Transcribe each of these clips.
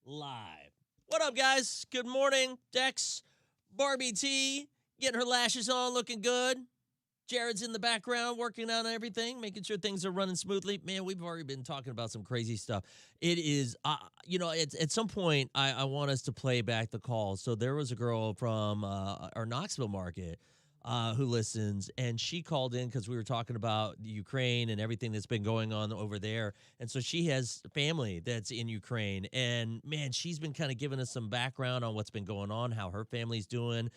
live. What up, guys? Good morning. Dex, Barbie T, getting her lashes on, looking good. Jared's in the background working on everything, making sure things are running smoothly. Man, we've already been talking about some crazy stuff. It is, at some point, I want us to play back the call. So there was a girl from our Knoxville market who listens, and she called in because we were talking about Ukraine and everything that's been going on over there. And so she has family that's in Ukraine. And, man, she's been kind of giving us some background on what's been going on, how her family's doing,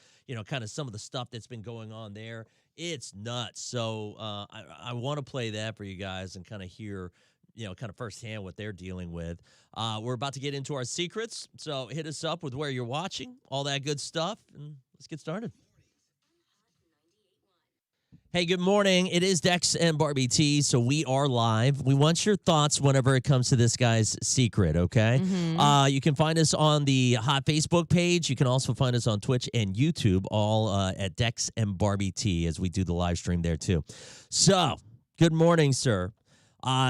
kind of some of the stuff that's been going on there. It's nuts. So I want to play that for you guys and kind of hear, kind of firsthand what they're dealing with. We're about to get into our secrets. So hit us up with where you're watching, all that good stuff, and let's get started. Hey, good morning. It is Dex and Barbie T, so we are live. We want your thoughts whenever it comes to this guy's secret, okay? Mm-hmm. You can find us on the hot Facebook page. You can also find us on Twitch and YouTube, all at Dex and Barbie T, as we do the live stream there, too. So, good morning, sir.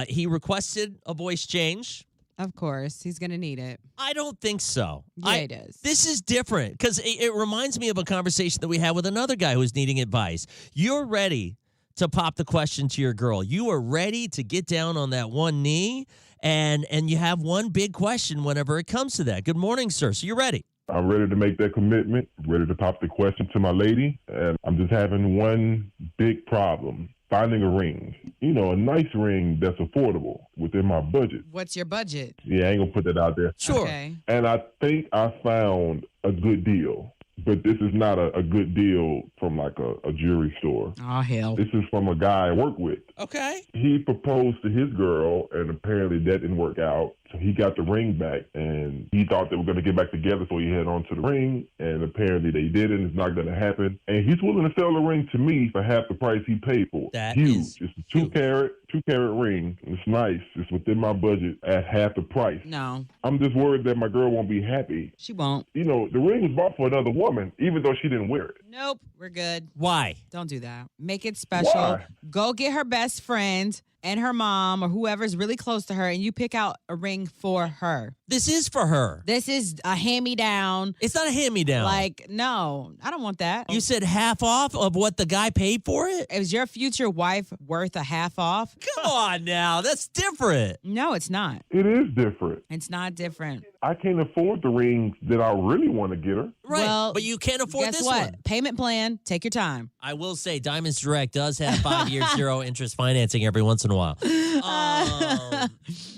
He requested a voice change. Of course. He's going to need it. I don't think so. Yeah, it is. This is different because it reminds me of a conversation that we had with another guy who was needing advice. You're ready to pop the question to your girl. You are ready to get down on that one knee, and you have one big question whenever it comes to that. Good morning, sir. So you're ready. I'm ready to make that commitment, ready to pop the question to my lady, and I'm just having one big problem. Finding a ring, a nice ring that's affordable within my budget. What's your budget? Yeah, I ain't gonna put that out there. Sure. Okay. And I think I found a good deal, but this is not a good deal from like a jewelry store. Oh, hell. This is from a guy I work with. Okay. He proposed to his girl, and apparently that didn't work out. So he got the ring back, and he thought they were going to get back together, so he headed on to the ring, and apparently they didn't. It's not going to happen. And he's willing to sell the ring to me for half the price he paid for it. That huge. is It's a two carat ring. It's nice. It's within my budget at half the price. No, I'm just worried that my girl won't be happy. she won't. The ring was bought for another woman, even though she didn't wear it. Nope. We're good. Why? Don't do that. Make it special. Why? Go get her best friend and her mom or whoever's really close to her, and you pick out a ring for her. This is for her. This is a hand-me-down. It's not a hand-me-down. No, I don't want that. You said half off of what the guy paid for it? Is your future wife worth a half off? Come on now. That's different. No, it's not. It is different. It's not different. I can't afford the rings that I really want to get her. Right. Well, but you can't afford Guess this what? one. Payment plan. Take your time. I will say Diamonds Direct does have 5-year zero interest financing every once in a while.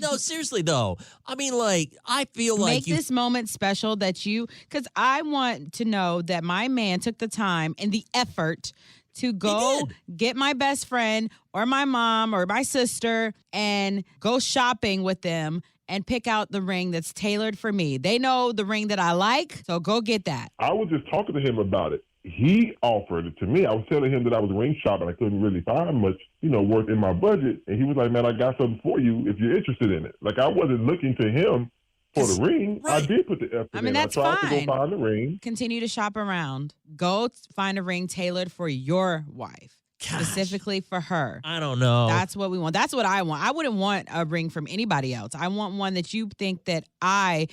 No, seriously, though. I mean, I feel like Make this moment special because I want to know that my man took the time and the effort to go get my best friend or my mom or my sister and go shopping with them and pick out the ring that's tailored for me. They know the ring that I like, so go get that. I was just talking to him about it. He offered it to me. I was telling him that I was ring shopping. I couldn't really find much, worth in my budget. And he was like, man, I got something for you if you're interested in it. Like, I wasn't looking to him for the ring. Right. I did put the effort in. I mean, that's I tried fine. to go find the ring. Continue to shop around. Go find a ring tailored for your wife. Gosh. Specifically for her. I don't know. That's what we want. That's what I want. I wouldn't want a ring from anybody else. I want one that you think that my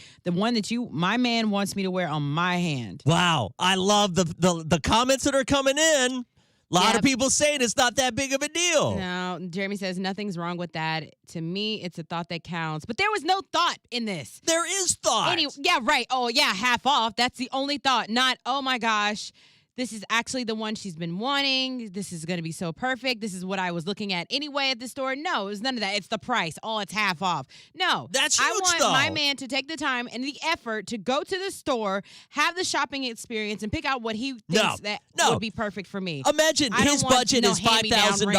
man wants me to wear on my hand. Wow. I love the comments that are coming in. A lot of Yep. people saying it's not that big of a deal. No, Jeremy says nothing's wrong with that. To me, it's a thought that counts. But there was no thought in this. There is thought. Yeah, right. Oh, yeah, half off. That's the only thought. Not, oh my gosh, this is actually the one she's been wanting. This is going to be so perfect. This is what I was looking at anyway at the store. No, it was none of that. It's the price. Oh, it's half off. No. That's I huge, want though. my man to take the time and the effort to go to the store, have the shopping experience, and pick out what he thinks would be perfect for me. Imagine I don't his want budget no is hand-me-down $5,000, ring.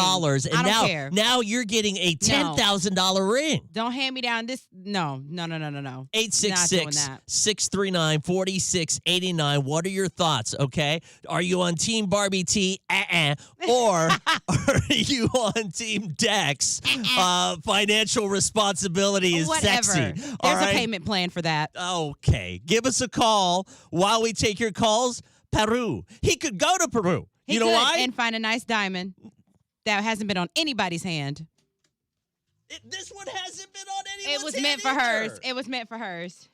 I and don't care. now you're getting a $10,000 ring. Don't hand me down this. No. 866-639-4689. What are your thoughts, okay? Are you on Team Barbie T, or are you on Team Dex? Financial responsibility is Whatever. sexy. There's a payment plan for that. Okay. Give us a call while we take your calls. Peru. He could go to Peru. He know could, why? and find a nice diamond that hasn't been on anybody's hand. This one hasn't been on anyone's It was hand meant for either. hers. It was meant for hers.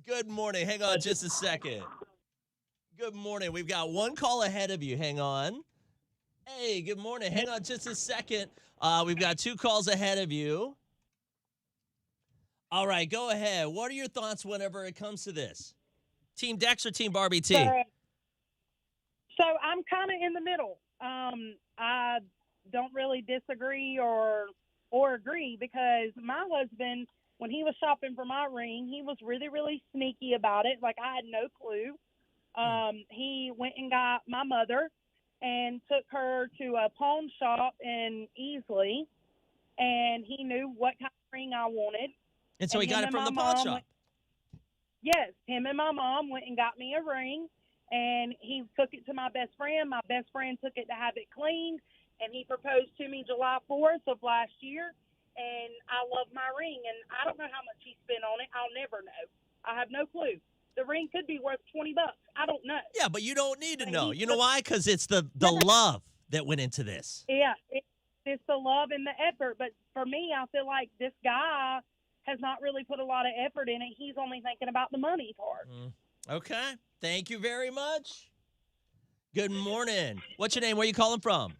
Good morning. Hang on just a second. Good morning. We've got one call ahead of you. Hang on. Hey, good morning. Hang on just a second. We've got two calls ahead of you. All right, go ahead. What are your thoughts whenever it comes to this? Team Dex or Team Barbie T? So I'm kind of in the middle. I don't really disagree or agree because my husband, when he was shopping for my ring, he was really, really sneaky about it. Like I had no clue. He went and got my mother and took her to a pawn shop in Easley, and he knew what kind of ring I wanted. And so he got it from the pawn shop. Yes, him and my mom went and got me a ring, and he took it to my best friend. My best friend took it to have it cleaned, and he proposed to me July 4th of last year, and I love my ring, and I don't know how much he spent on it. I'll never know. I have no clue. The ring could be worth $20. I don't know. Yeah, but you don't need to know. You know why? Because it's the love that went into this. Yeah, it's the love and the effort. But for me, I feel like this guy has not really put a lot of effort in it. He's only thinking about the money part. Okay. Thank you very much. Good morning. What's your name? Where are you calling from?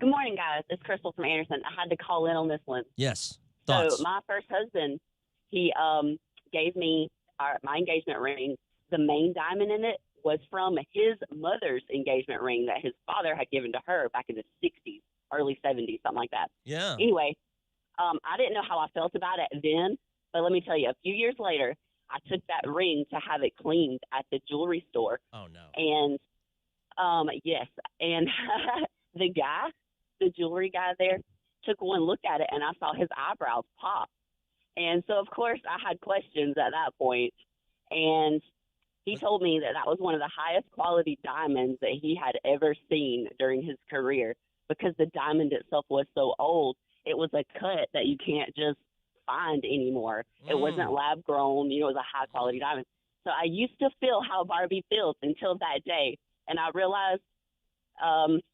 Good morning, guys. It's Crystal from Anderson. I had to call in on this one. Yes. Thoughts? So my first husband, he gave me my engagement ring. The main diamond in it was from his mother's engagement ring that his father had given to her back in the 60s, early 70s, something like that. Yeah. Anyway, I didn't know how I felt about it then, but let me tell you, a few years later, I took that ring to have it cleaned at the jewelry store. Oh, no. And, yes, and the jewelry guy there, took one look at it, and I saw his eyebrows pop. And so, of course, I had questions at that point. And he told me that that was one of the highest quality diamonds that he had ever seen during his career because the diamond itself was so old. It was a cut that you can't just find anymore. It wasn't lab grown. It was a high quality diamond. So I used to feel how Barbie feels until that day. And I realized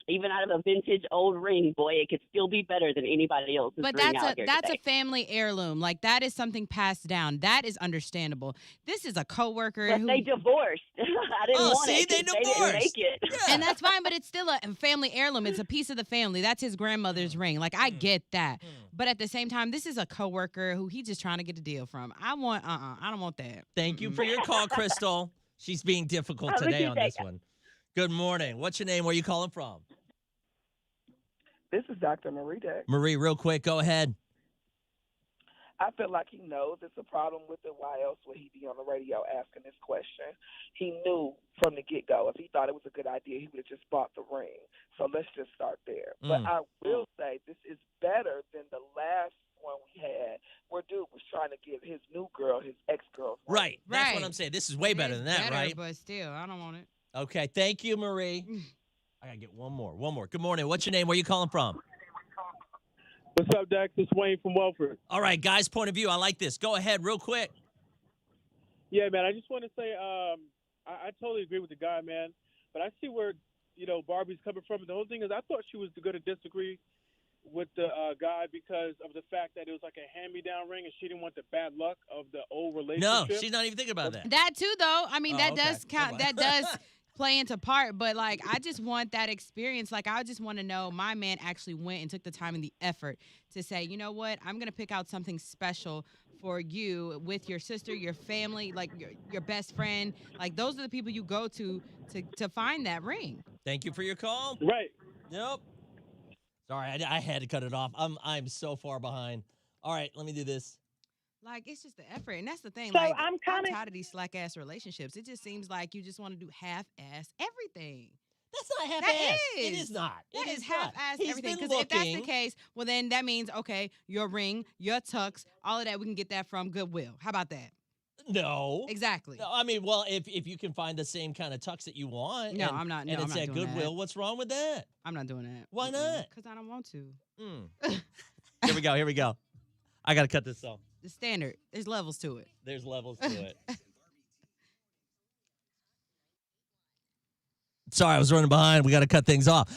even out of a vintage old ring, boy, it could still be better than anybody else's But ring that's out here a today. family heirloom. Like that is something passed down. That is understandable. This is a coworker But who they divorced. I didn't want it. They 'cause They didn't make it. Yeah. and that's fine, but it's still a family heirloom. It's a piece of the family. That's his grandmother's ring. Like I get that. But at the same time, this is a coworker who he's just trying to get a deal from. I don't want that. Thank you for your call, Crystal. She's being difficult Have a today good on day, this one. Good morning. What's your name? Where are you calling from? This is Dr. Marie Deck. Marie, real quick, go ahead. I feel like he knows it's a problem with it. Why else would he be on the radio asking this question? He knew from the get-go. If he thought it was a good idea, he would have just bought the ring. So let's just start there. But I will say this is better than the last one we had where dude was trying to give his new girl his ex-girl's ring. Right. That's what Right. I'm saying. This is way better It's than that, better, right? But still, I don't want it. Okay. Thank you, Marie. I got to get one more. Good morning. What's your name? Where are you calling from? What's up, Dex? It's Wayne from Welford. All right, guys, point of view. I like this. Go ahead real quick. Yeah, man, I just want to say I totally agree with the guy, man. But I see where, Barbie's coming from. The whole thing is I thought she was going to disagree with the guy because of the fact that it was like a hand-me-down ring and she didn't want the bad luck of the old No, relationship. she's not even thinking about that. That too, though. I mean, that okay. does count. That does play into part. But like, I just want that experience. Like, I just want to know my man actually went and took the time and the effort to say, you know what, I'm gonna pick out something special for you with your sister, your family, like your best friend. Like, those are the people you go to find that ring. Thank you for your call. Right. Yep. Sorry, I had to cut it off. I'm so far behind. All right, let me do this. Like, it's just the effort. And that's the thing. So like, I'm kinda- tired of these slack-ass relationships. It just seems like you just want to do half-ass everything. That's not That half-ass. is. It is not. That It is not. half-ass He's everything. been Because if that's the looking. case, well, then that means, okay, your ring, your tux, all of that, we can get that from Goodwill. How about that? No. Exactly. No, I mean, well, if you can find the same kind of tux that you want. No, and, I'm not- no, And I'm it's not at doing Goodwill. that. What's wrong with that? I'm not doing that. Why not? Because I don't want to. Here we go. I got to cut this off. The standard. There's levels to it. There's levels to it. Sorry, I was running behind. We got to cut things off.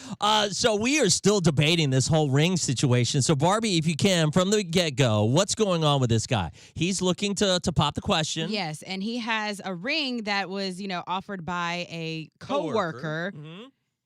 So we are still debating this whole ring situation. So Barbie, if you can, from the get-go, what's going on with this guy? He's looking to pop the question. Yes, and he has a ring that was, offered by a coworker,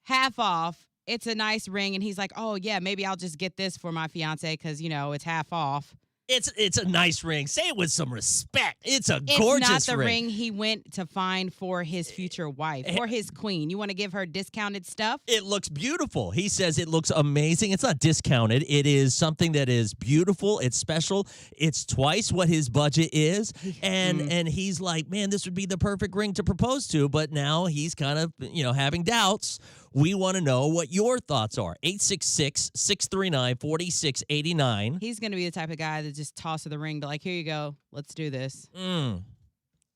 half off. It's a nice ring, and he's like, oh, yeah, maybe I'll just get this for my fiance because, it's half off. It's a nice ring. Say it with some respect. It's a gorgeous ring. It's not the ring he went to find for his future wife, for his queen. You want to give her discounted stuff? It looks beautiful. He says it looks amazing. It's not discounted. It is something that is beautiful. It's special. It's twice what his budget is. And he's like, man, this would be the perfect ring to propose to. But now he's kind of, having doubts. We want to know what your thoughts are. 866-639-4689. He's going to be the type of guy that just tosses the ring, but like, here you go. Let's do this.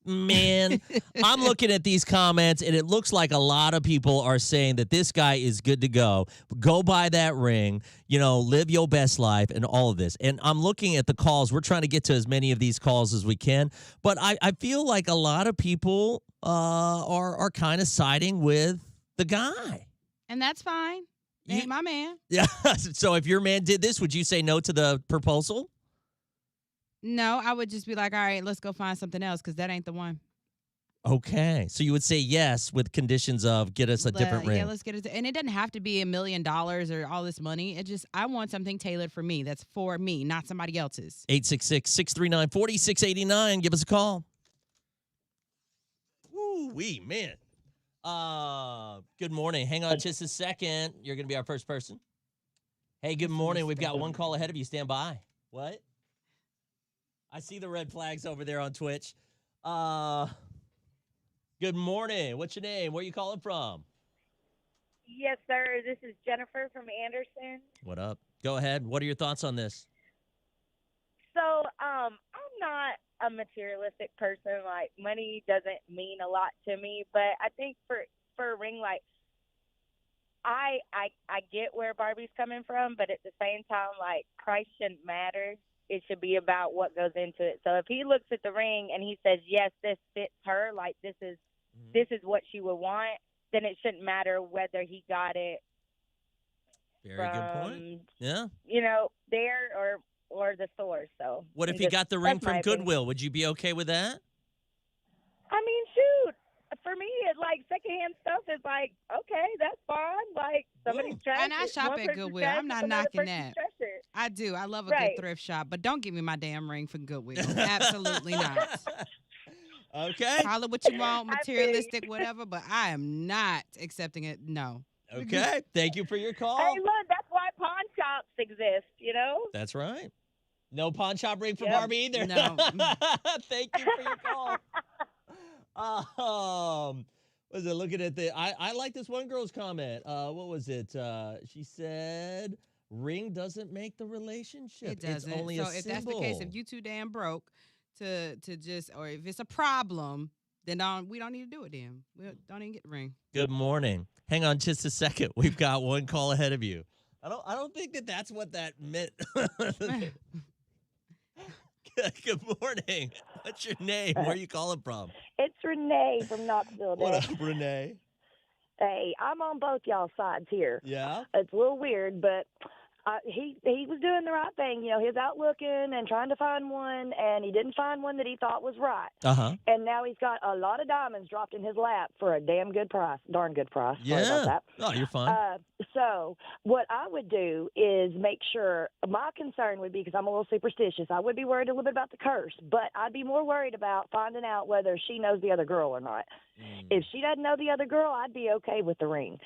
Man, I'm looking at these comments, and it looks like a lot of people are saying that this guy is good to go. Go buy that ring, live your best life and all of this. And I'm looking at the calls. We're trying to get to as many of these calls as we can. But I feel like a lot of people are kind of siding with the guy. And that's fine. Ain't my man. Yeah. So if your man did this, would you say no to the proposal? No, I would just be like, all right, let's go find something else because that ain't the one. Okay. So you would say yes with conditions of get us a different ring. Yeah, let's get it. And it doesn't have to be $1 million or all this money. I want something tailored for me. That's for me, not somebody else's. 866-639-4689. Give us a call. Woo-wee, man. Good morning. Hang on just a second. You're going to be our first person. Hey, good morning. We've got one call ahead of you. Stand by. What? I see the red flags over there on Twitch. Good morning. What's your name? Where are you calling from? Yes, sir. This is Jennifer from Anderson. What up? Go ahead. What are your thoughts on this? So, I'm not a materialistic person. Like, money doesn't mean a lot to me, but I think for a ring, like, I get where Barbie's coming from, but at the same time, like, price shouldn't matter. It should be about what goes into it. So if he looks at the ring and he says, yes, this fits her, like this is what she would want, then it shouldn't matter whether he got it Very from, good point. Yeah. there or the source. So what if he got the ring from Goodwill? Would you be okay with that? I mean, shoot. For me, like secondhand stuff is like, okay, that's fine. Like somebody's trash. And I shop at Goodwill. I'm not knocking that. I do. I love a good thrift shop, but don't give me my damn ring from Goodwill. Absolutely not. Okay. Call it what you want, materialistic, whatever, but I am not accepting it. No. Okay. Thank you for your call. Hey, look, that's why pawn shops exist, That's right. No pawn shop ring for Barbie either. No. Thank you for your call. Was it looking at I like this one girl's comment. What was it? She said, ring doesn't make the relationship. It doesn't. It's only so a if symbol. that's the case, if you too damn broke to just, or if it's a problem, then we don't need to do it then. We don't even get the ring. Good morning. Hang on just a second. We've got one call ahead of you. I don't think that's what that meant. Good morning. What's your name? Where are you calling from? It's Renee from Knoxville. What up, Renee? Hey, I'm on both y'all sides here. Yeah? It's a little weird, but he was doing the right thing. He was out looking and trying to find one, and he didn't find one that he thought was right. Uh-huh. And now he's got a lot of diamonds dropped in his lap for a darn good price. Sorry about that. Oh, you're fine. So what I would do is make sure, my concern would be, because I'm a little superstitious, I would be worried a little bit about the curse, but I'd be more worried about finding out whether she knows the other girl or not. If she doesn't know the other girl, I'd be okay with the ring.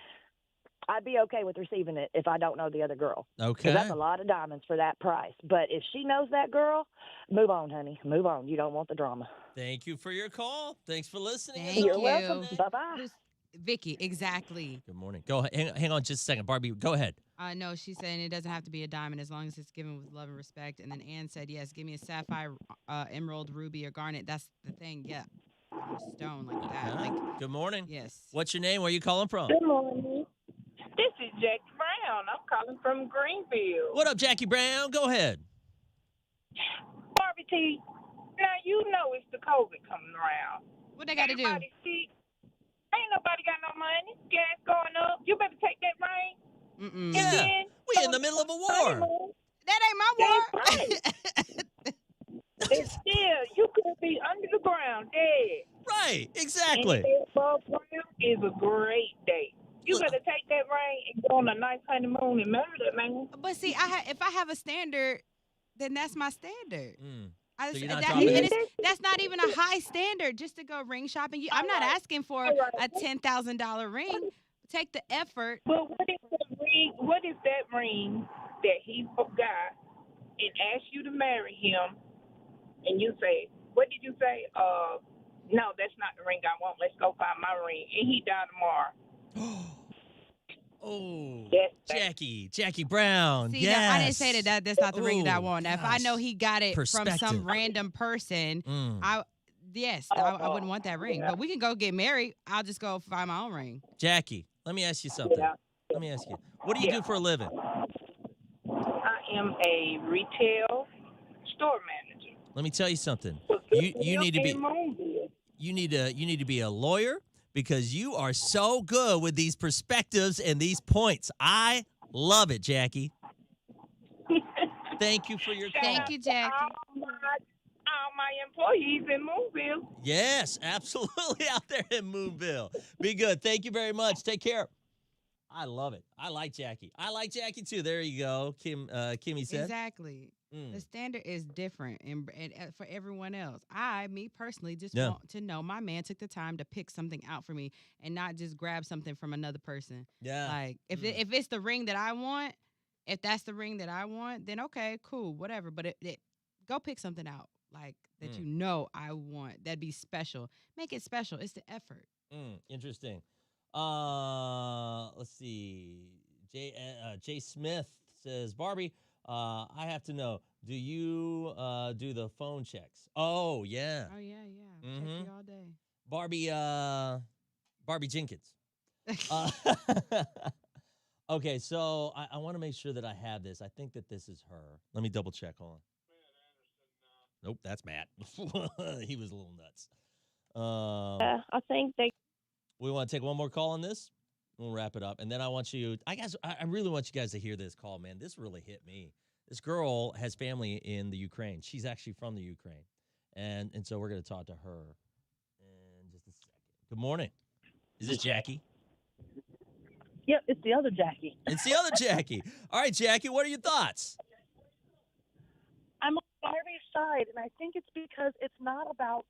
I'd be okay with receiving it if I don't know the other girl. Okay. That's a lot of diamonds for that price. But if she knows that girl, move on, honey. Move on. You don't want the drama. Thank you for your call. Thanks for listening. Thank You're you. welcome. Bye-bye. Vicky, exactly. Good morning. Go ahead. Hang on just a second. Barbie, go ahead. No, she's saying it doesn't have to be a diamond as long as it's given with love and respect. And then Ann said, yes, give me a sapphire, emerald, ruby, or garnet. That's the thing. Yeah. Stone like that. Okay. Good morning. Yes. What's your name? Where are you calling from? Good morning. This is Jackie Brown. I'm calling from Greenfield. What up, Jackie Brown? Go ahead. Barbie T, now you know it's the COVID coming around. What they got to do? Everybody sick. Ain't nobody got no money. Gas going up. You better take that ring. Mm-mm. And Yeah, then we in the middle of a war. honeymoon. That ain't my That's war. right. It's still, you could be under the ground, dead. Right, exactly. Anything above ground is a great day. You Look- better take that ring and go on a nice honeymoon and marry that man. But see, if I have a standard, then that's my standard. Mm. I So just, you're not that, dropping and it? that's not even a high standard just to go ring shopping. I'm not asking for All right. a $10,000 ring. Take the effort. But what is the ring? What is that ring that he got and asked you to marry him? And you say, what did you say? No, that's not the ring I want. Let's go find my ring. And he died tomorrow. Oh, Yes, Jackie Brown. See, yes. no, I didn't say that's not the ring that I Ooh, want. If I know gosh. he got it from Perspective. some random person, Mm. I wouldn't want that ring. Yeah. But we can go get married. I'll just go find my own ring. Jackie, let me ask you something. Yeah. Let me ask you. What do you do for a living? I am a retail store manager. Let me tell you something. For You Goodwill need to be and Moonville. you need to be a lawyer because you are so good with these perspectives and these points. I love it, Jackie. Thank you for your call. Thank you, Jackie. All my employees in Moonville. Yes, absolutely out there in Moonville. Be good. Thank you very much. Take care. I love it. I like Jackie. I like Jackie too. There you go. Kimmy said. Exactly. Mm. The standard is different, and for everyone else, me personally, just Yeah. want to know my man took the time to pick something out for me and not just grab something from another person. Yeah. Like if it's the ring that I want, if that's the ring that I want, then okay, cool, whatever. But go pick something out like that you know I want. That'd be special. Make it special. It's the effort. Interesting. Let's see. Jay Smith says, Barbie, I have to know, do you do the phone checks? Oh, yeah. Oh yeah. Mhm. Check you all day. Barbie Jenkins. Okay, so I want to make sure that I have this. I think that this is her. Let me double check. Hold on. Nope, that's Matt. He was a little nuts. I think they. We want to take one more call on this. We'll wrap it up. And then I really want you guys to hear this call, man. This really hit me. This girl has family in the Ukraine. She's actually from the Ukraine. And so we're going to talk to her in just a second. Good morning. Is this Jackie? Yep, it's the other Jackie. It's the other Jackie. All right, Jackie, what are your thoughts? I'm on Barbie's side, and I think it's because it's not about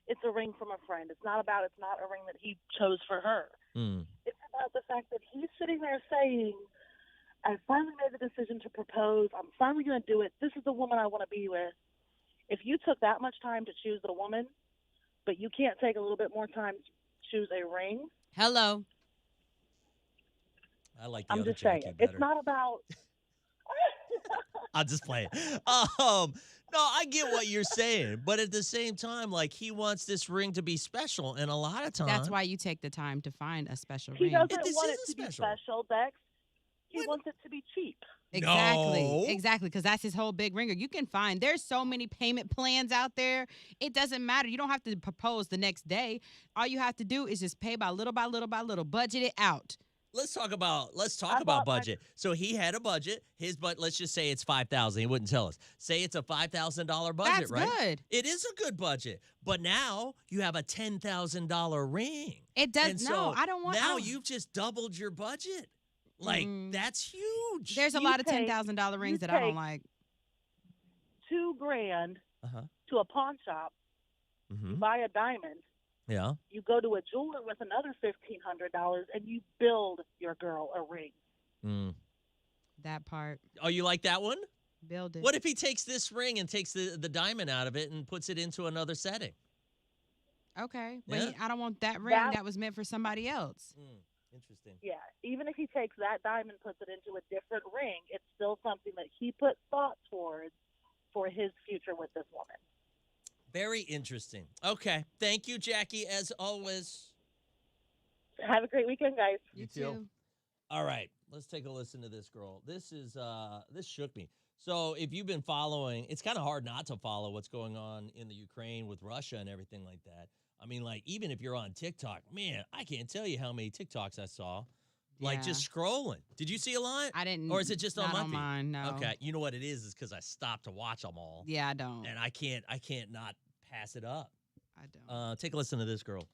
it's a ring from a friend. It's not a ring that he chose for her. It's about the fact that he's sitting there saying, I finally made the decision to propose. I'm finally going to do it. This is the woman I want to be with. If you took that much time to choose the woman, but you can't take a little bit more time to choose a ring. Hello. I like the I'm other just Jackie saying. better. It's not about. I'll just play it. No, I get what you're saying, but at the same time, like he wants this ring to be special, and a lot of times That's why you take the time to find a special He ring. doesn't This want is it to a be special. special, Dex. He wants it to be cheap. Exactly. No. Exactly. Because that's his whole big ringer. You can find there's so many payment plans out there. It doesn't matter. You don't have to propose the next day. All you have to do is just pay by little by little by little. Budget it out. Let's talk about budget. So he had a budget. Let's just say it's $5,000. He wouldn't tell us. Say it's a $5,000 budget, That's right? good. It is a good budget. But now you have a $10,000 ring. It does. And No, so I don't want. Now I- you've just doubled your budget. Like that's huge. There's a You lot of take- $10,000 rings you that I don't take- like. $2,000 Uh-huh. to a pawn shop, Mm-hmm. buy a diamond. Yeah. You go to a jeweler with another $1,500, and you build your girl a ring. That part. Oh, you like that one? Build it. What if he takes this ring and takes the diamond out of it and puts it into another setting? Okay. But Yeah. I don't want that ring That- that was meant for somebody else. Interesting. Yeah, even if he takes that diamond, puts it into a different ring, it's still something that he put thought towards for his future with this woman. Very interesting. Okay. Thank you, Jackie, as always. Have a great weekend, guys. You too. too. All right. Let's take a listen to this girl. This shook me. So if you've been following, it's kind of hard not to follow what's going on in the Ukraine with Russia and everything like that. I mean, like, even if you're on TikTok, man, I can't tell you how many TikToks I saw. Like, just scrolling. Did you see a lot? I didn't. Or is it just on not my on feed? mine, no. Okay. You know what it is because I stopped to watch them all. Yeah, I don't. And I can't not pass it up. I don't. Take a listen to this girl.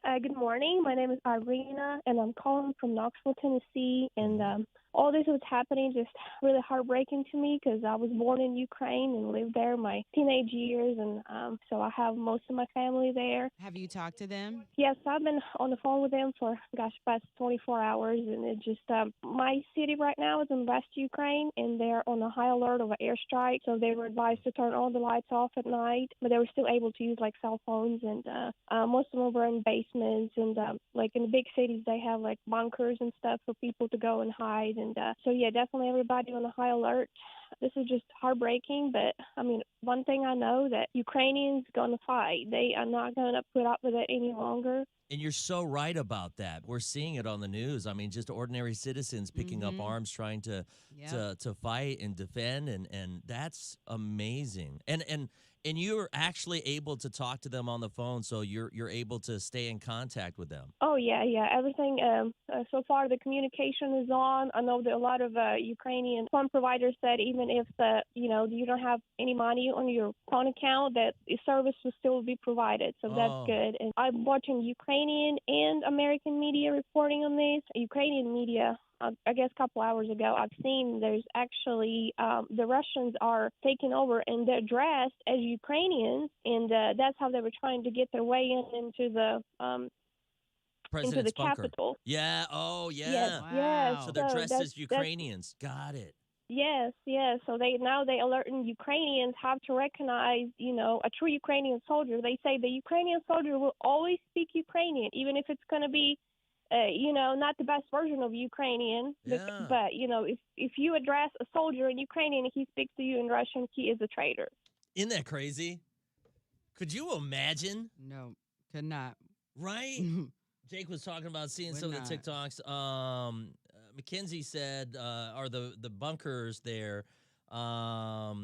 Good morning. My name is Irina, and I'm calling from Knoxville, Tennessee. And all this was happening just really heartbreaking to me because I was born in Ukraine and lived there my teenage years, and so I have most of my family there. Have you talked to them? Yes, I've been on the phone with them for, past 24 hours, and it just, my city right now is in West Ukraine, and they're on a high alert of an airstrike, so they were advised to turn all the lights off at night, but they were still able to use, like, cell phones, and most of them were in basements, and, like, in the big cities, they have, like, bunkers and stuff for people to go and hide, and so, yeah, definitely everybody on a high alert. This is just heartbreaking, but, I mean, one thing I know that Ukrainians going to fight. They are not going to put up with it any longer. And you're so right about that. We're seeing it on the news. I mean, just ordinary citizens picking up arms, trying to fight and defend, and that's amazing. And you're actually able to talk to them on the phone, so you're able to stay in contact with them. Oh yeah. Everything. So far, the communication is on. I know that a lot of Ukrainian phone providers said even if you don't have any money on your phone account, that the service will still be provided. So that's good. And I'm watching Ukrainian and American media reporting on this. Ukrainian media, I guess a couple hours ago, I've seen there's actually the Russians are taking over and they're dressed as Ukrainians, and that's how they were trying to get their way into the President's bunker. Capitol. Yeah. Oh, yeah. Yes. Wow. Yes. So they're dressed as Ukrainians. Got it. Yes. So they alerting Ukrainians how to recognize, a true Ukrainian soldier. They say the Ukrainian soldier will always speak Ukrainian, even if it's going to be not the best version of Ukrainian, Yeah. but if you address a soldier in Ukrainian and he speaks to you in Russian, he is a traitor. Isn't that crazy? Could you imagine? No, could not. Right? Jake was talking about seeing some of the TikToks. Mackenzie said, are the bunkers there, are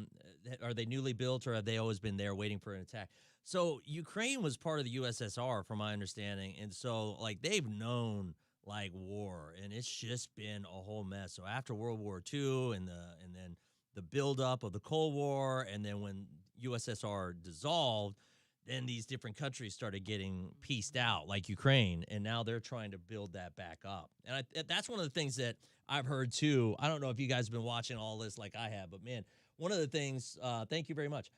they newly built or have they always been there waiting for an attack? So Ukraine was part of the USSR, from my understanding, and so like they've known like war, and it's just been a whole mess. So after World War II, and then the buildup of the Cold War, and then when USSR dissolved, then these different countries started getting pieced out, like Ukraine, and now they're trying to build that back up. And that's one of the things that I've heard too. I don't know if you guys have been watching all this like I have, but man, one of the things. Thank you very much.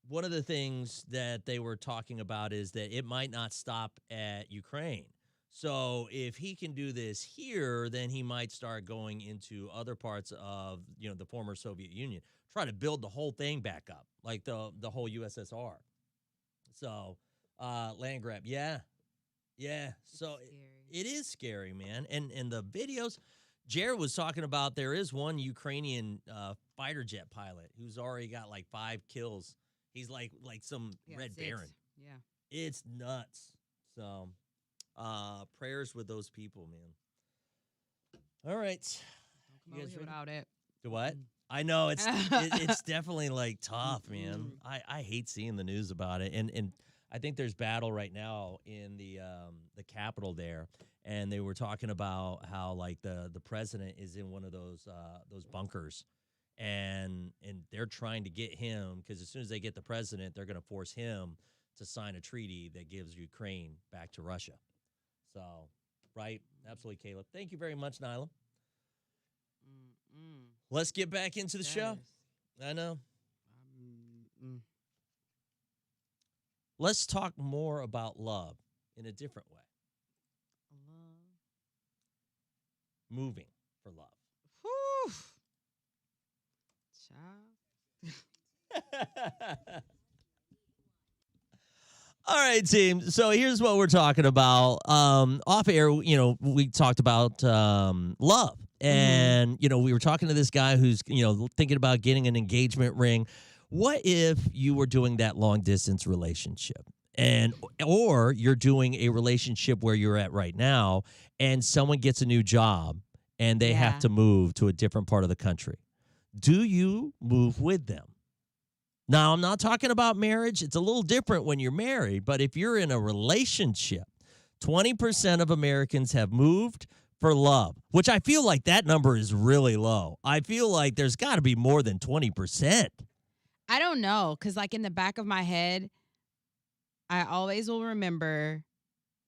One of the things that they were talking about is that it might not stop at Ukraine. So if he can do this here, then he might start going into other parts of, the former Soviet Union, try to build the whole thing back up, like the whole USSR. So land grab. Yeah. So it is scary, man. And the videos, Jared was talking about, there is one Ukrainian fighter jet pilot who's already got like 5 kills. He's like some Red Baron. Yeah. It's nuts. So prayers with those people, man. All right. Don't come over here without it. Do what? I know it's definitely like tough, man. I hate seeing the news about it. And I think there's battle right now in the Capitol there. And they were talking about how like the president is in one of those bunkers. And they're trying to get him, because as soon as they get the president, they're going to force him to sign a treaty that gives Ukraine back to Russia. So, right? Absolutely, Caleb. Thank you very much, Nyla. Let's get back into the show. I know. Let's talk more about love in a different way. Moving for love. Whew. All right, team. So here's what we're talking about. Off air, we talked about love. And, we were talking to this guy who's, thinking about getting an engagement ring. What if you were doing that long distance relationship? Or you're doing a relationship where you're at right now and someone gets a new job and they have to move to a different part of the country. Do you move with them? Now, I'm not talking about marriage. It's a little different when you're married, but if you're in a relationship, 20% of Americans have moved for love, which I feel like that number is really low. I feel like there's got to be more than 20%. I don't know, because like in the back of my head, I always will remember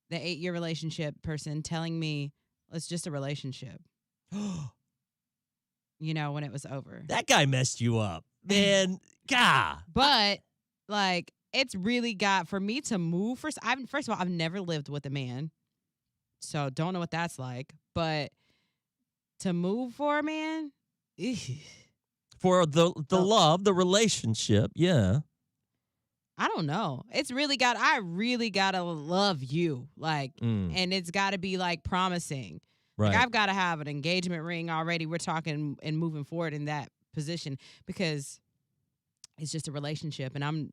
the 8-year relationship person telling me it's just a relationship. When it was over. That guy messed you up, man. God. But like, it's really got for me to move. First of all, I've never lived with a man, so don't know what that's like. But to move for a man, For the love, the relationship, yeah. I don't know. I really gotta love you, like, and it's got to be like promising. Right. Like, I've got to have an engagement ring already. We're talking and moving forward in that position because it's just a relationship, and I'm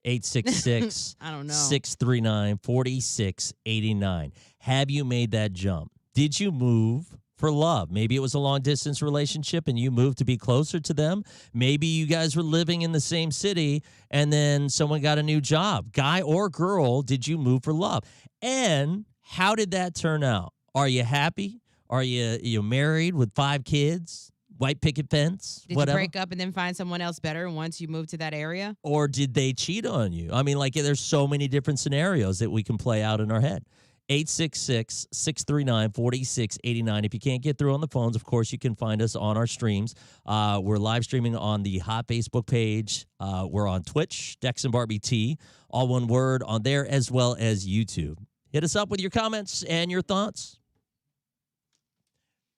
866 I don't know. 639-4689. Have you made that jump? Did you move for love? Maybe it was a long-distance relationship and you moved to be closer to them. Maybe you guys were living in the same city and then someone got a new job. Guy or girl, did you move for love? And how did that turn out? Are you happy? Are you married with 5 kids? White picket fence? Did whatever? you break up and then find someone else better once you moved to that area? Or did they cheat on you? I mean, like, there's so many different scenarios that we can play out in our head. 866-639-4689. If you can't get through on the phones, of course, you can find us on our streams. We're live streaming on the Hot Facebook page. We're on Twitch, Dex and Barbie T, all one word on there, as well as YouTube. Hit us up with your comments and your thoughts.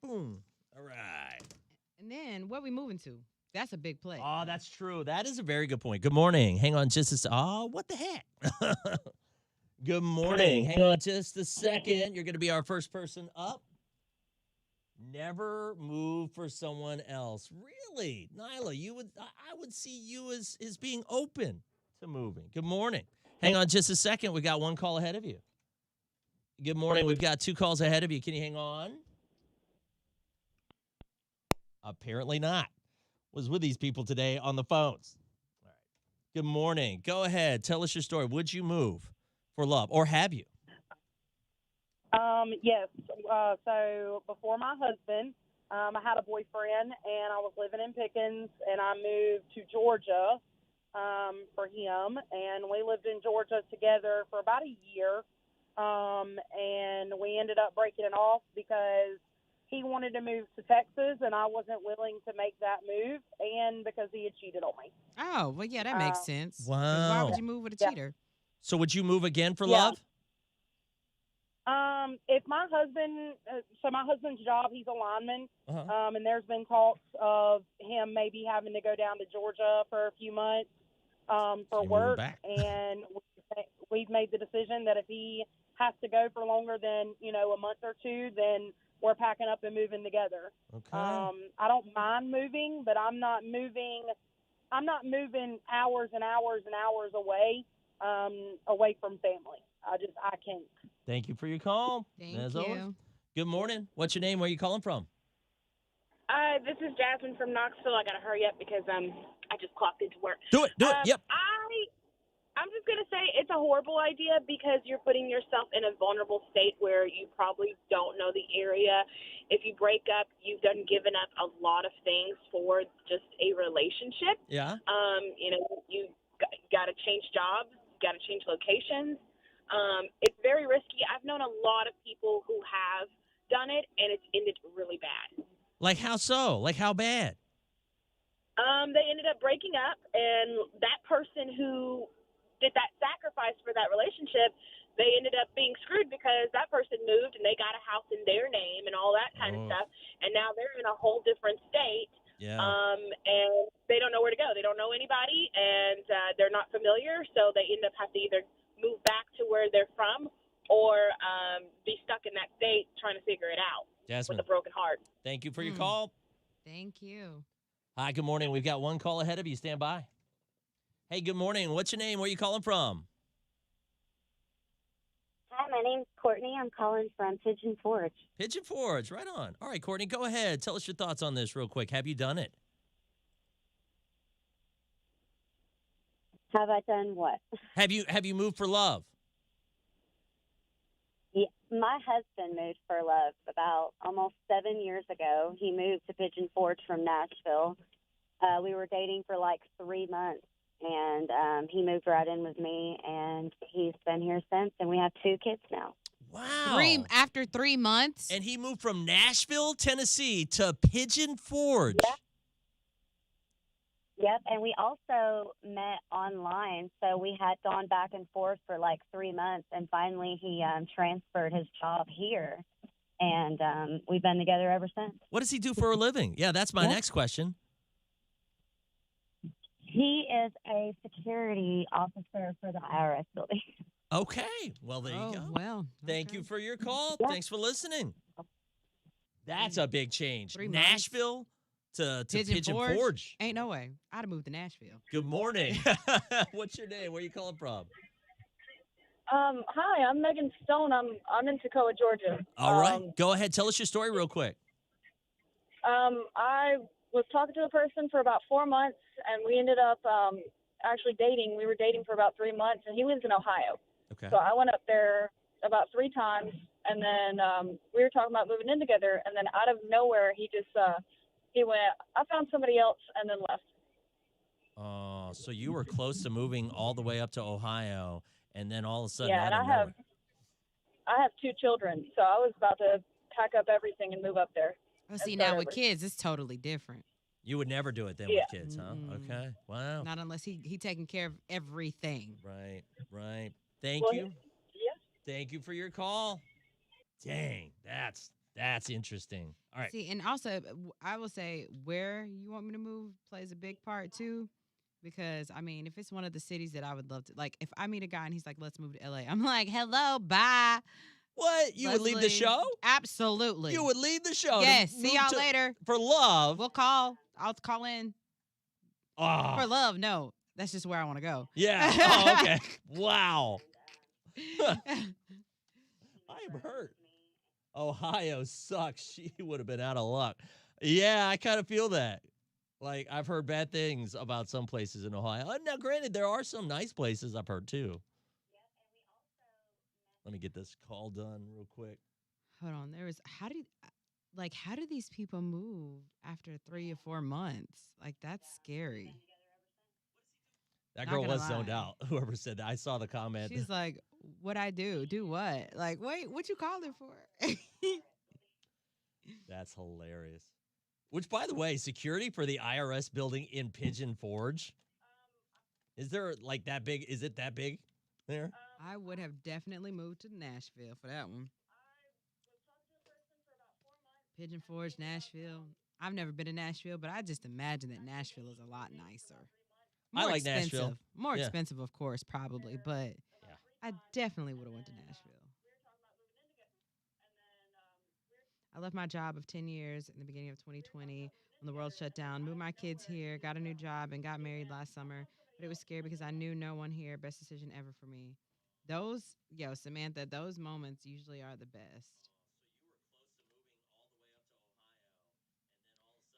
Boom. All right. And then what are we moving to? That's a big play. Oh, that's true. That is a very good point. Good morning. Hang on just a second. Oh, what the heck? Good morning. Hang on just a second. You're going to be our first person up. Never move for someone else. Really? Nyla, I would see you as being open to moving. Good morning. Hang on just a second. We got one call ahead of you. Good morning. We've got 2 calls ahead of you. Can you hang on? Apparently not. Was with these people today on the phones. All right. Good morning. Go ahead. Tell us your story. Would you move for love, or have you? Yes. So before my husband, I had a boyfriend, and I was living in Pickens, and I moved to Georgia for him, and we lived in Georgia together for about a year, and we ended up breaking it off because he wanted to move to Texas, and I wasn't willing to make that move, and because he had cheated on me. Oh, well, yeah, that makes sense. 'Cause Wow. why would you move with a cheater? So would you move again for love? If my husband, so my husband's job, he's a lineman, Uh-huh. and there's been talks of him maybe having to go down to Georgia for a few months for moving work, back. and we've made the decision that if he has to go for longer than, a month or 2, then we're packing up and moving together. Okay. I don't mind moving, but I'm not moving hours and hours and hours away from family. I can't. Thank you for your call. Thank As you. always. Good morning. What's your name? Where are you calling from? This is Jasmine from Knoxville. I gotta hurry up because I just clocked into work. Do it. Yep. I'm just gonna say it's a horrible idea because you're putting yourself in a vulnerable state where you probably don't know the area. If you break up, you've given up a lot of things for just a relationship. Yeah. You got to change jobs, got to change locations. It's very risky. I've known a lot of people who have done it, and it's ended really bad. Like how so? Like how bad? They ended up breaking up, and that person who did that sacrifice for that relationship, they ended up being screwed because that person moved and they got a house in their name and all that kind of stuff, and now they're in a whole different state. Yeah. And they don't know where to go. They don't know anybody, and they're not familiar, so they end up having to either move back to where they're from or be stuck in that state trying to figure it out Jasmine, with a broken heart. thank you for your call. Thank you. Hi, good morning. We've got one call ahead of you. Stand by. Hey, good morning. What's your name? Where are you calling from? Hi, my name's Courtney. I'm calling from Pigeon Forge. Pigeon Forge. Right on. All right, Courtney, go ahead. Tell us your thoughts on this real quick. Have you done it? Have I done what? Have you moved for love? Yeah, my husband moved for love about almost 7 years ago. He moved to Pigeon Forge from Nashville. We were dating for like 3 months, and he moved right in with me, and he's been here since, and we have 2 kids now. Wow. After 3 months? And he moved from Nashville, Tennessee to Pigeon Forge. Yep, and we also met online, so we had gone back and forth for like 3 months, and finally he transferred his job here, and we've been together ever since. What does he do for a living? Yeah, that's my next question. He is a security officer for the IRS building. Okay. Well, there you go. Well, Thank you for your call. Yeah. Thanks for listening. That's a big change. 3 months. Nashville to Pigeon Forge. Ain't no way. I'd have moved to Nashville. Good morning. What's your name? Where are you calling from? Hi, I'm Megan Stone. I'm in Toccoa, Georgia. All right. Go ahead. Tell us your story real quick. I was talking to a person for about 4 months, and we ended up actually dating. We were dating for about 3 months, and he lives in Ohio. Okay. So I went up there about 3 times, and then we were talking about moving in together, and then out of nowhere, he just he went, I found somebody else, and then left. Oh, so you were close to moving all the way up to Ohio, and then all of a sudden, Yeah, and out of nowhere. I have 2 children, so I was about to pack up everything and move up there. Oh, see, and now start with over. kids, it's totally different. You would never do it then Yeah. with kids, huh? Mm-mm. Okay. Wow. Not unless he taking care of everything. Right. Right. Thank Well, you. Yeah. Thank you for your call. Dang, that's interesting. All right. See, and also, I will say where you want me to move plays a big part too. Because, I mean, if it's one of the cities that I would love to, like, if I meet a guy and he's like, let's move to LA, I'm like, hello, bye. What? You would leave the Leslie, show? Absolutely. You would leave the show. to Yes. See move y'all to- later. For love. We'll call. I'll call in. Ah. For love, no. That's just where I want to go. Yeah. Oh, okay. Wow. I'm hurt. Ohio sucks. She would have been out of luck. Yeah, I kind of feel that. Like, I've heard bad things about some places in Ohio. Now, granted, there are some nice places I've heard, too. Let me get this call done real quick. Hold on. How do these people move after 3 or 4 months? Like, that's scary. That Not girl gonna was zoned lie. out. Whoever said that. I saw the comment. She's like, what I do? Do what? Like, wait, what you calling for? That's hilarious. Which, by the way, security for the IRS building in Pigeon Forge, is there like that big? Is it that big there? I would have definitely moved to Nashville for that one. Pigeon Forge, Nashville. I've never been to Nashville, but I just imagine that Nashville is a lot nicer. I like expensive. Nashville. More Yeah. expensive, of course, probably, but Yeah. I definitely would have went to Nashville. I left my job of 10 years in the beginning of 2020 when the world shut down, moved my kids here, got a new job, and got married last summer. But it was scary because I knew no one here. Best decision ever for me. Samantha, those moments usually are the best.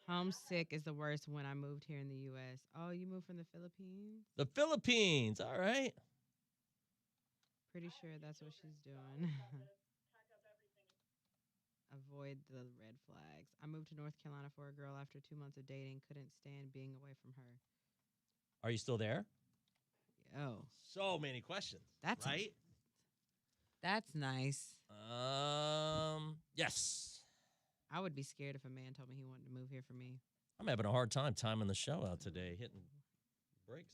Homesick is the worst when I moved here in the U.S. Oh, you moved from the Philippines? The Philippines. All right. Pretty sure that's what she's doing. Avoid the red flags. I moved to North Carolina for a girl after 2 months of dating. Couldn't stand being away from her. Are you still there? Oh, So many questions. That's right. that's nice. Yes. I would be scared if a man told me he wanted to move here for me. I'm having a hard time timing the show out today, hitting breaks.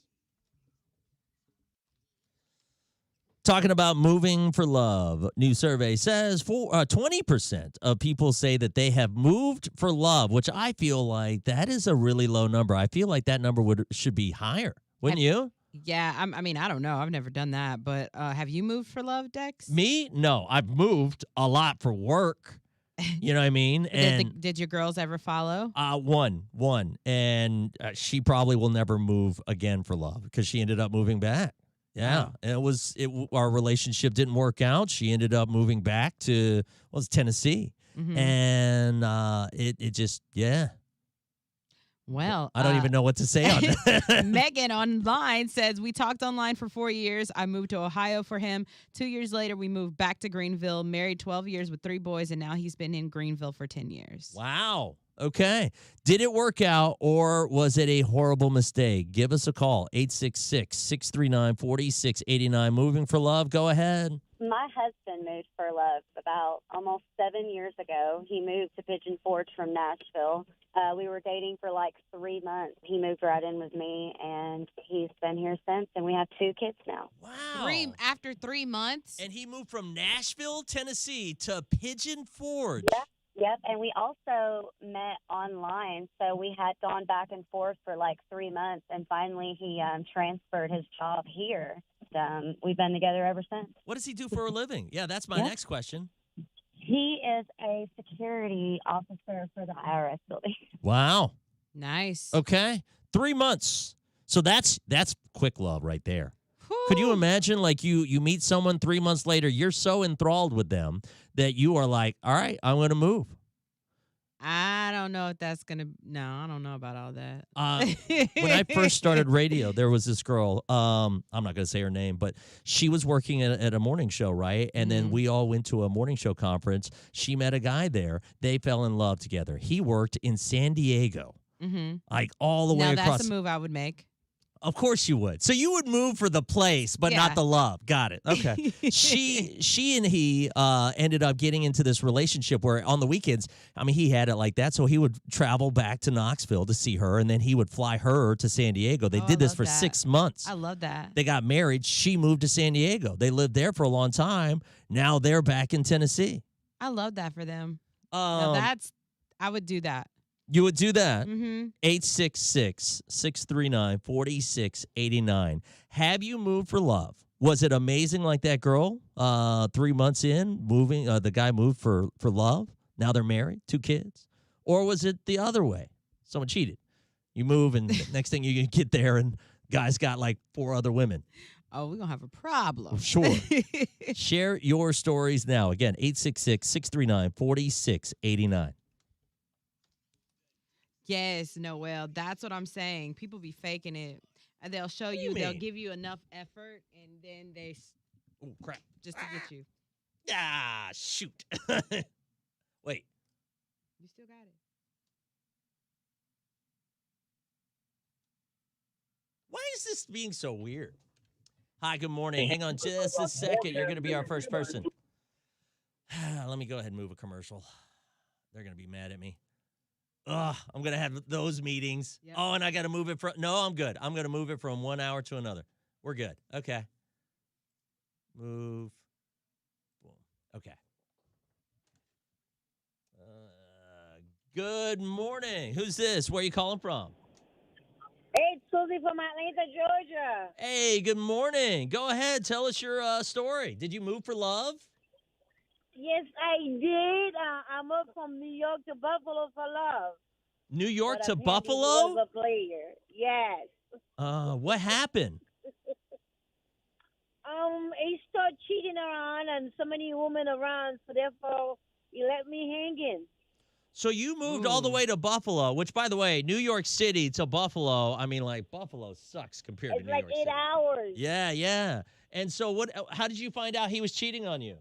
Talking about moving for love. New survey says 20% of people say that they have moved for love, which I feel like that is a really low number. I feel like that number should be higher. Wouldn't you? Yeah, I mean, I don't know. I've never done that. But have you moved for love, Dex? Me? No. I've moved a lot for work. You know what I mean? And Did your girls ever follow? one. And she probably will never move again for love because she ended up moving back. Yeah, and our relationship didn't work out. She ended up moving back to Tennessee, Mhm. and it just Well, I don't even know what to say on that. Megan online says, we talked online for 4 years. I moved to Ohio for him. 2 years later, we moved back to Greenville, married 12 years with 3 boys, and now he's been in Greenville for 10 years. Wow. Okay. Did it work out or was it a horrible mistake? Give us a call, 866-639-4689. Moving for love. Go ahead. My husband moved for love about almost 7 years ago. He moved to Pigeon Forge from Nashville. We were dating for like 3 months. He moved right in with me, and he's been here since, and we have 2 kids now. Wow. After 3 months? And he moved from Nashville, Tennessee to Pigeon Forge. Yep, and we also met online, so we had gone back and forth for like 3 months, and finally he transferred his job here. We've been together ever since. What does he do for a living? Yeah, that's my next question. He is a security officer for the IRS building. Wow. Nice. Okay. 3 months. So that's quick love right there. Could you imagine, like, you meet someone 3 months later, you're so enthralled with them that you are like, all right, I'm going to move. I don't know if that's going to – no, I don't know about all that. When I first started radio, there was this girl, I'm not going to say her name, but she was working at a morning show, right? And then we all went to a morning show conference. She met a guy there. They fell in love together. He worked in San Diego, like all the way across. Now that's a move I would make. Of course you would. So you would move for the place, but not the love. Got it. Okay. She and he ended up getting into this relationship where on the weekends, I mean, he had it like that. So he would travel back to Knoxville to see her, and then he would fly her to San Diego. They did this for 6 months. I love that. They got married. She moved to San Diego. They lived there for a long time. Now they're back in Tennessee. I love that for them. Now I would do that. You would do that? 866-639-4689. Have you moved for love? Was it amazing like that girl 3 months in, moving? The guy moved for love. Now they're married, 2 kids. Or was it the other way? Someone cheated. You move, and next thing you get there, and guy's got like 4 other women. Oh, we're going to have a problem. Sure. Share your stories now. Again, 866-639-4689. Yes, Noel, that's what I'm saying. People be faking it. And they'll show you, they'll give you enough effort, and then they crap, just to get you. Ah, shoot. Wait. You still got it. Why is this being so weird? Hi, good morning. Hang on just a second. You're going to be our first person. Let me go ahead and move a commercial. They're going to be mad at me. Ugh, I'm going to have those meetings. Yep. Oh, and I got to move it from... No, I'm good. I'm going to move it from 1 hour to another. We're good. Okay. Move. Boom. Okay. Good morning. Who's this? Where are you calling from? Hey, it's Susie from Atlanta, Georgia. Hey, good morning. Go ahead. Tell us your story. Did you move for love? Yes, I did. I moved from New York to Buffalo for love. New York but to Buffalo? He was a player. Yes. What happened? He started cheating around and so many women around, so therefore he let me hanging. So you moved all the way to Buffalo, which, by the way, New York City to Buffalo, I mean, like, Buffalo sucks compared to New York City. It's like 8 hours. Yeah, yeah. And so how did you find out he was cheating on you?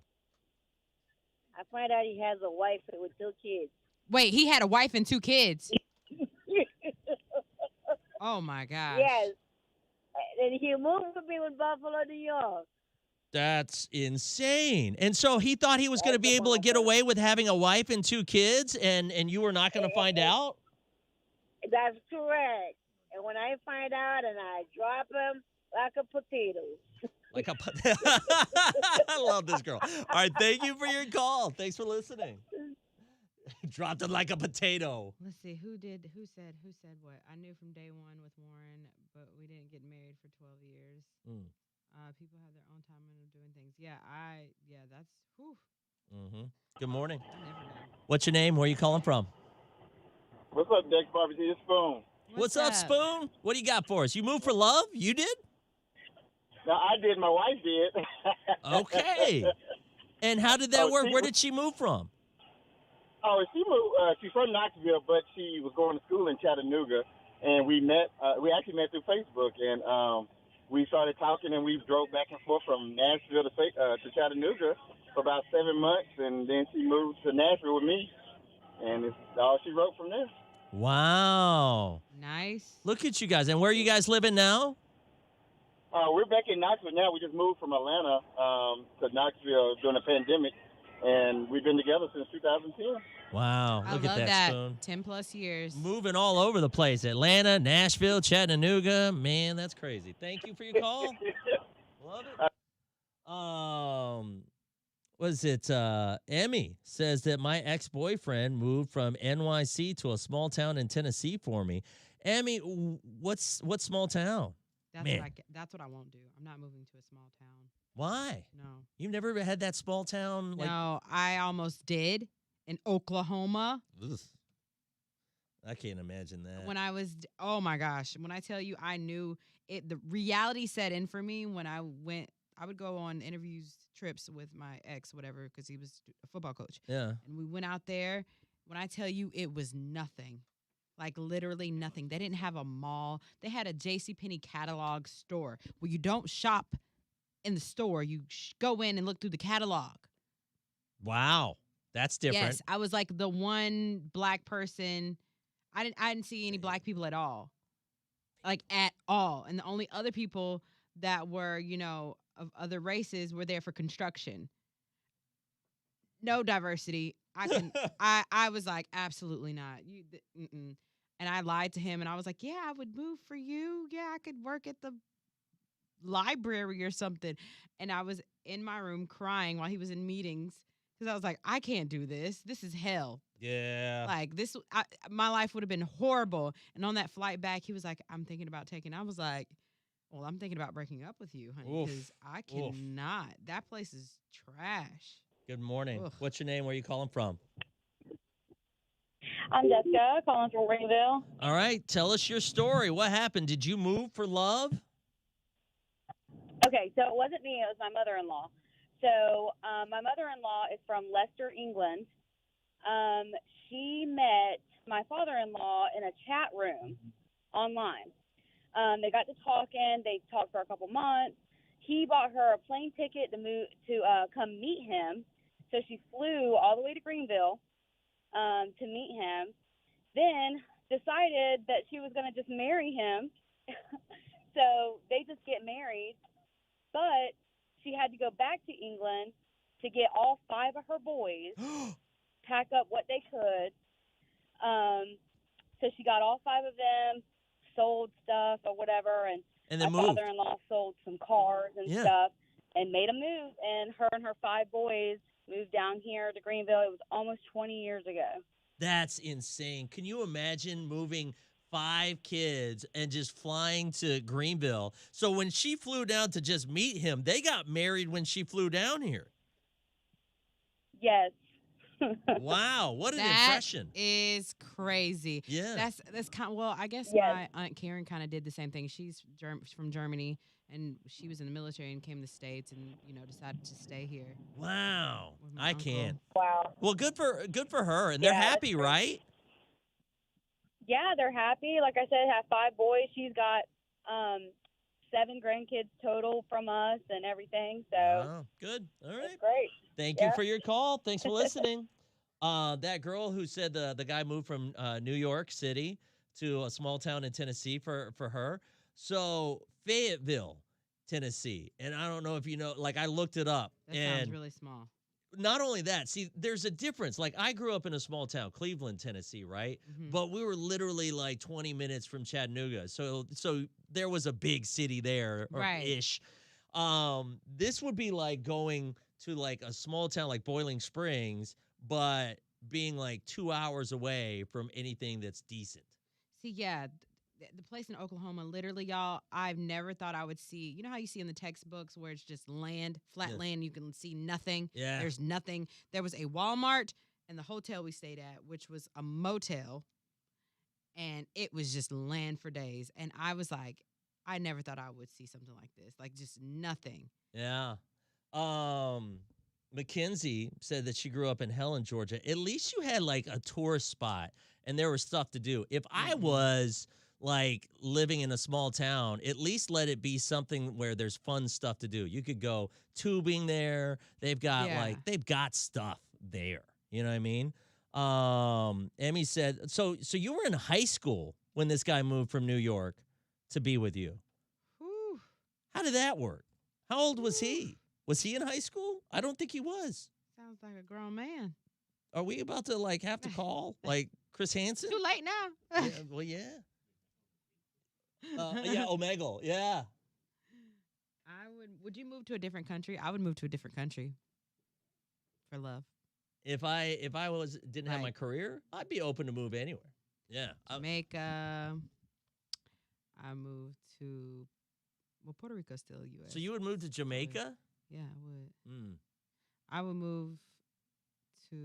I find out he has a wife with 2 kids. Wait, he had a wife and 2 kids? Oh, my gosh. Yes. And he moved with me with Buffalo, New York. That's insane. And so he thought he was going to be able to get away with having a wife and 2 kids, and you were not going to find out? That's correct. And when I find out and I drop him like a potato. Like a I love this girl. All right, thank you for your call. Thanks for listening. Dropped it like a potato. Let's see, who said what? I knew from day one with Warren, but we didn't get married for 12 years. People have their own time of doing things. That's whew. Good morning. What's your name? Where are you calling from? What's up, Dex Barbecue? It's Spoon. What's up, Spoon? What do you got for us? You moved for love? You did? No, I did. My wife did. Okay. And how did that work? Where did she move from? Oh, she moved. She's from Knoxville, but she was going to school in Chattanooga. and we met. We actually met through Facebook, and we started talking, and we drove back and forth from Nashville to Chattanooga for about 7 months, and then she moved to Nashville with me, and it's all she wrote from there. Wow. Nice. Look at you guys. And where are you guys living now? We're back in Knoxville now. We just moved from Atlanta to Knoxville during the pandemic, and we've been together since 2010. Wow. I Look love at that, Spoon. 10 plus years. Moving all over the place. Atlanta, Nashville, Chattanooga. Man, that's crazy. Thank you for your call. Love it. Was it Emmy says that my ex-boyfriend moved from NYC to a small town in Tennessee for me. Emmy, what small town? That's what I won't do. I'm not moving to a small town. Why? No. You've never had that small town? No, I almost did in Oklahoma. Ugh. I can't imagine that. When I was, oh my gosh, when I tell you I knew it, the reality set in for me when I would go on interviews, trips with my ex, whatever, because he was a football coach. Yeah. And we went out there. When I tell you it was nothing. Like literally nothing. They didn't have a mall. They had a JCPenney catalog store where you don't shop in the store. You go in and look through the catalog. Wow. That's different. Yes, I was like the one black person. I didn't see any black people at all. Like at all. And the only other people that were, of other races were there for construction. No diversity. I was like, absolutely not. And I lied to him and I was like, yeah, I would move for you. Yeah, I could work at the library or something. And I was in my room crying while he was in meetings because I was like, I can't do this. This is hell. Yeah. Like this, my life would have been horrible. And on that flight back, he was like, I'm thinking about taking. I was like, well, I'm thinking about breaking up with you, honey, because I cannot. That place is trash. Good morning. Ugh. What's your name? Where are you calling from? I'm Jessica, calling from Greenville. All right. Tell us your story. What happened? Did you move for love? Okay, so it wasn't me. It was my mother-in-law. So my mother-in-law is from Leicester, England. She met my father-in-law in a chat room online. They got to talking. They talked for a couple months. He bought her a plane ticket to come meet him. So she flew all the way to Greenville to meet him. Then decided that she was going to just marry him. So they just get married. But she had to go back to England to get all 5 of her boys, pack up what they could. So she got all 5 of them, sold stuff or whatever, and then my father-in-law sold some cars and stuff and made a move. And her 5 boys moved down here to Greenville. It was almost 20 years ago. That's insane. Can you imagine moving 5 kids and just flying to Greenville? So when she flew down to just meet him, they got married when she flew down here. Yes. Wow, what an That impression. is crazy. Yeah. That's kind of, well, I guess Yes. my Aunt Karen kind of did the same thing. She's from Germany, and she was in the military and came to the States and, decided to stay here. Wow. with my I uncle. can't. Wow. Well, good for her. And they're Yeah, that's happy, true. right? Yeah, they're happy. Like I said, have 5 boys. She's got 7 grandkids total from us and everything. So Wow, good. All right. it's great. Thank you for your call. Thanks for listening. That girl who said the guy moved from New York City to a small town in Tennessee for her. So Fayetteville, Tennessee. And I don't know if you know, like I looked it up. That and sounds really small. not only that, see, there's a difference. Like I grew up in a small town, Cleveland, Tennessee, right? Mhm. But we were literally like 20 minutes from Chattanooga. So there was a big city there, or Right. ish. This would be like going to like a small town like Boiling Springs, but being like 2 hours away from anything that's decent. See, yeah, the place in Oklahoma, literally, y'all, I've never thought I would see. You know how you see in the textbooks where it's just land, flat Yes. land, you can see nothing? Yeah. There's nothing. There was a Walmart and the hotel we stayed at, which was a motel, and it was just land for days. And I was like, I never thought I would see something like this. Like, just nothing. Yeah. Mackenzie said that she grew up in Helen, Georgia. At least you had like a tourist spot and there was stuff to do. If I was like living in a small town, at least let it be something where there's fun stuff to do. You could go tubing there. They've got they've got stuff there. You know what I mean? Emmy said, so you were in high school when this guy moved from New York to be with you. Whew. How did that work? How old was he? Was he in high school? I don't think he was. Sounds like a grown man. Are we about to like have to call like Chris Hansen? Too late now. Yeah, well, yeah. Yeah, Omegle. Yeah. Would you move to a different country? I would move to a different country for love. If I didn't have my career, I'd be open to move anywhere. Yeah. Jamaica. I moved to Puerto Rico's still U.S. So you would move to Jamaica? Yeah, I would. Mm. I would move to,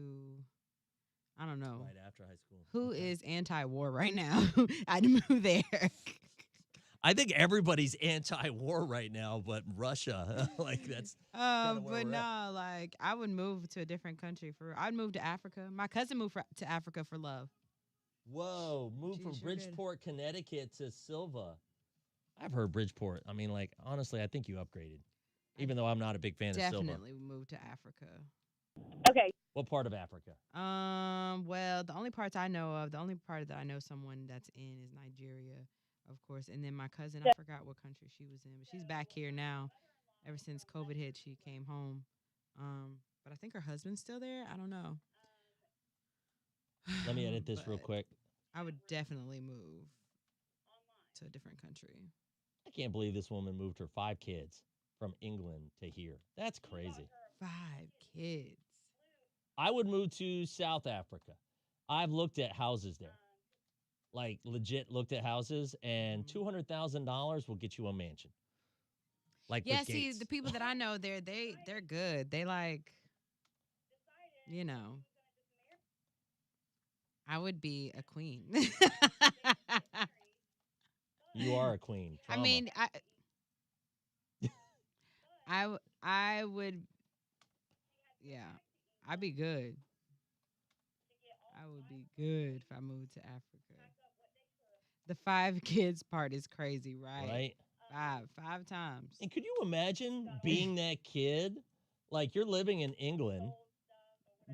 I don't know. Right after high school. Who is anti-war right now? I'd move there. I think everybody's anti-war right now, but Russia, like that's. But no, like I would move to a different country I'd move to Africa. My cousin moved to Africa for love. Whoa, moved from Bridgeport, Connecticut to Silva. I've heard Bridgeport. I mean, like, honestly, I think you upgraded. Even though I'm not a big fan of Silva. Definitely moved to Africa. Okay. What part of Africa? Well, the only parts I know of, the only part that I know someone that's in is Nigeria, of course. And then my cousin, I forgot what country she was in, but she's back here now. Ever since COVID hit, she came home. But I think her husband's still there. I don't know. Let me edit this real quick. I would definitely move to a different country. I can't believe this woman moved her 5 kids from England to here. That's crazy. 5 kids. I would move to South Africa. I've looked at houses there. Like, legit looked at houses, and $200,000 will get you a mansion. Like, yeah, with see, gates. the people that I know, they're good. They like, you know, I would be a queen. You are a queen. Trauma. I mean, I would, yeah, I'd be good. I would be good if I moved to Africa. The 5 kids part is crazy, right? Right. 5 times. And could you imagine being that kid? Like, you're living in England,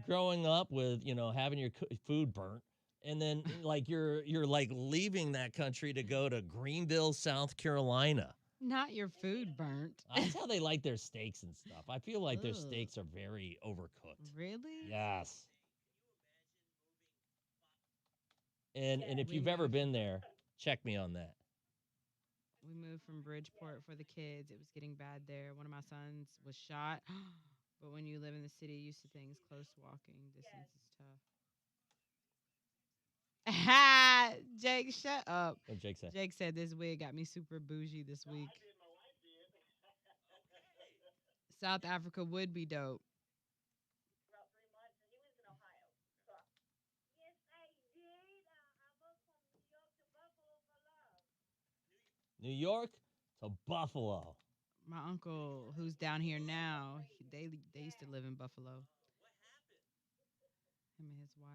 growing up with, having your food burnt. And then, like, you're like leaving that country to go to Greenville, South Carolina. Not your food burnt. That's how they like their steaks and stuff. I feel like their steaks are very overcooked. Really? Yes. And if you've ever been there, check me on that. We moved from Bridgeport for the kids. It was getting bad there. One of my sons was shot. But when you live in the city, used to things, close walking distance is tough. Jake, shut up. What did Jake say? Jake said this wig got me super bougie this week. South Africa would be dope. New York to Buffalo. My uncle, who's down here now, they used to live in Buffalo. Him and his wife.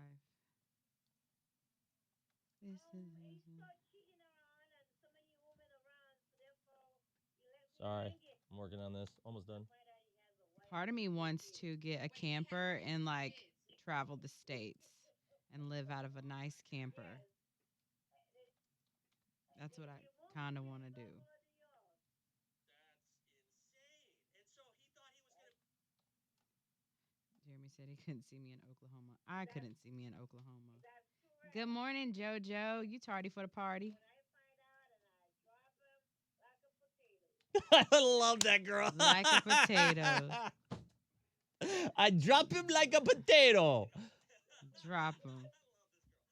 Sorry, I'm working on this. Almost done. Part of me wants to get a camper and like travel the states and live out of a nice camper. That's what I kind of want to do. Jeremy said he couldn't see me in Oklahoma. I couldn't see me in Oklahoma. Good morning, JoJo. You tardy for the party? I love that girl. Like a potato. I drop him like a potato. Drop him.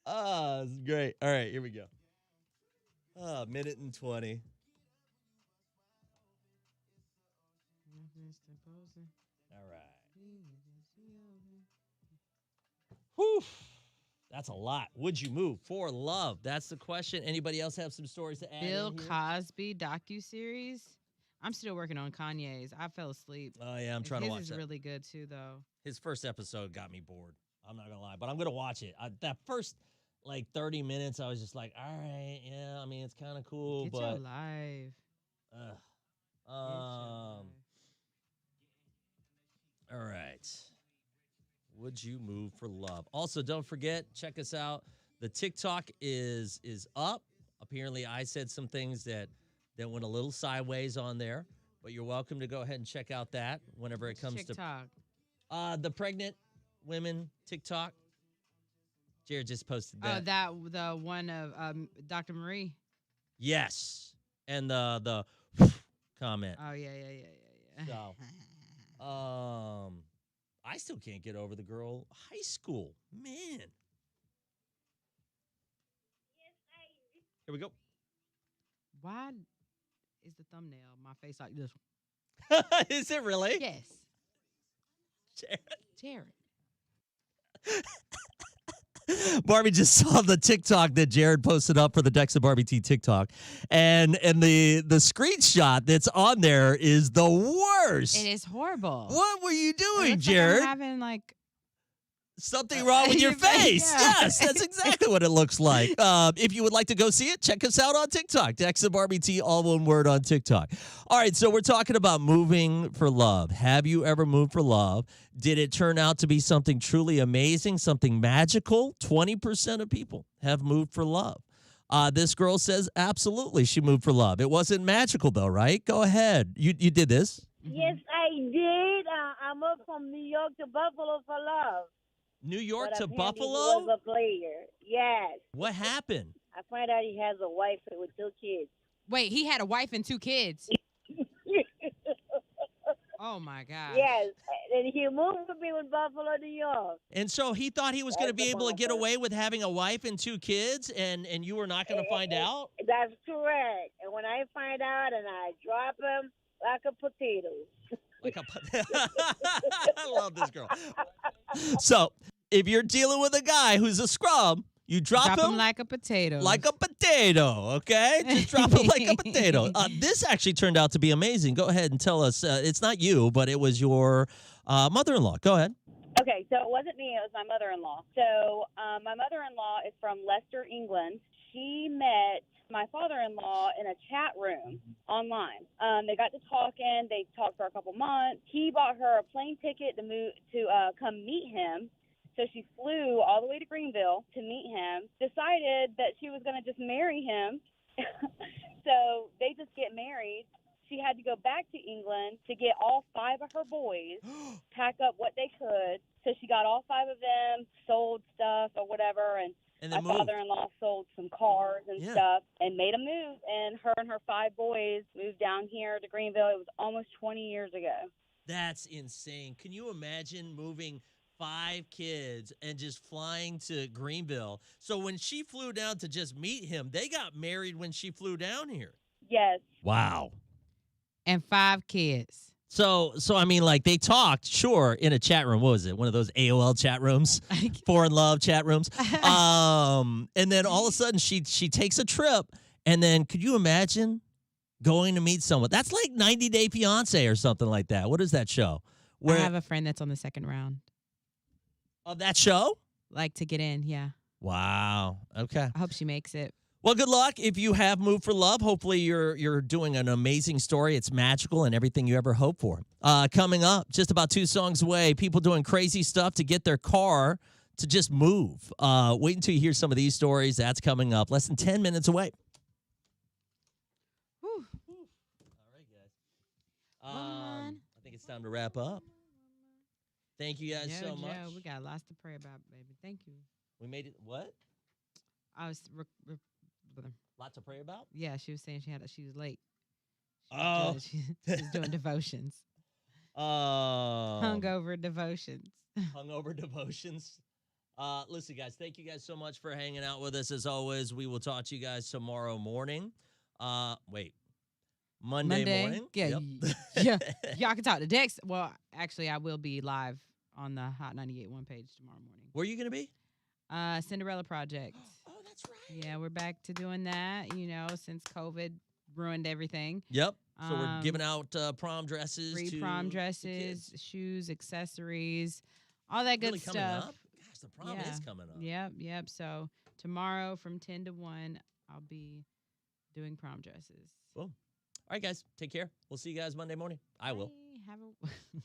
Oh, it's great. All right, here we go. Minute and 20. All right. Whew. That's a lot. Would you move for love? That's the question. Anybody else have some stories to add? Bill Cosby docuseries. I'm still working on Kanye's. I fell asleep. Oh, yeah, I'm trying to watch His is that. really good, too, though. His first episode got me bored. I'm not going to lie, but I'm going to watch it. That first like 30 minutes, I was just like, all right, yeah, I mean, it's kind of cool, Get but your life. all right. Would you move for love? Also, don't forget, check us out. The TikTok is up. Apparently, I said some things that went a little sideways on there, but you're welcome to go ahead and check out that whenever it comes TikTok. to the pregnant women TikTok. Jared just posted that. Oh, the one of Dr. Marie. Yes, and the comment. Oh yeah. So, I still can't get over the girl high school. Man. Here we go. Why is the thumbnail my face like this? Is it really? Yes. Jared. Barbie just saw the TikTok that Jared posted up for the Dex and Barbie T TikTok. And the screenshot that's on there is the worst. It is horrible. What were you doing, Like Jared? I'm having like something wrong with your face. Yeah. Yes, that's exactly what it looks like. If you would like to go see it, check us out on TikTok. Dex and Barbie T, all one word on TikTok. All right, so we're talking about moving for love. Have you ever moved for love? Did it turn out to be something truly amazing, something magical? 20% of people have moved for love. This girl says absolutely she moved for love. It wasn't magical though, right? Go ahead. You did this? Yes, I did. I moved from New York to Buffalo for love. New York But to apparently Buffalo? He was a player. Yes. What happened? I find out he has a wife with 2 kids. Wait, he had a wife and 2 kids. Oh my God. Yes, and he moved to me with Buffalo, New York. And so he thought he was going to be able to get away with having a wife and 2 kids, and you were not going to find out? That's correct. And when I find out and I drop him like a potato. I love this girl. So if you're dealing with a guy who's a scrub, you drop him like a potato. Like a potato, okay? Just drop him like a potato. This actually turned out to be amazing. Go ahead and tell us. It's not you, but it was your mother-in-law. Go ahead. Okay, so it wasn't me. It was my mother-in-law. So my mother-in-law is from Leicester, England. She met my father-in-law in a chat room online. They got to talking. They talked for a couple months. He bought her a plane ticket to come meet him. So she flew all the way to Greenville to meet him, decided that she was going to just marry him. So they just get married. She had to go back to England to get all 5 of her boys, pack up what they could. So she got all 5 of them, sold stuff or whatever, and my father-in-law sold some cars and stuff and made a move. And her 5 boys moved down here to Greenville. It was almost 20 years ago. That's insane. Can you imagine moving 5 kids and just flying to Greenville? So when she flew down to just meet him, they got married when she flew down here. Yes. Wow. And 5 kids. So I mean, like, they talked, sure, in a chat room. What was it? One of those AOL chat rooms, foreign love chat rooms. And then all of a sudden, she takes a trip, and then could you imagine going to meet someone? That's like 90 Day Fiance or something like that. What is that show? I have a friend that's on the 2nd round. Of that show? Like to get in, yeah. Wow. Okay. I hope she makes it. Well, good luck if you have moved for love. Hopefully you're doing an amazing story. It's magical and everything you ever hoped for. Coming up, just about 2 songs away, people doing crazy stuff to get their car to just move. Wait until you hear some of these stories. That's coming up. Less than 10 minutes away. Whew. All right, guys. I think it's time to wrap up. Thank you guys so much. We got lots to pray about, baby. Thank you. We made it. What? I was Lot to pray about? Yeah, she was saying she was late. She was doing devotions. Hungover devotions. Hungover devotions. Listen, guys, thank you guys so much for hanging out with us. As always, we will talk to you guys tomorrow morning. Monday morning. Yeah, Yep. yeah. Y'all can talk to Dex. Well, actually, I will be live on the Hot 98.1 page tomorrow morning. Where are you going to be? Cinderella Project. Oh, that's right. Yeah, we're back to doing that, since COVID ruined everything. Yep. So we're giving out prom dresses. Free to prom dresses, shoes, accessories, all that good really stuff. coming up? Gosh, the prom is coming up. Yep. So tomorrow from 10 to 1, I'll be doing prom dresses. Boom. All right, guys. Take care. We'll see you guys Monday morning. I will. Have a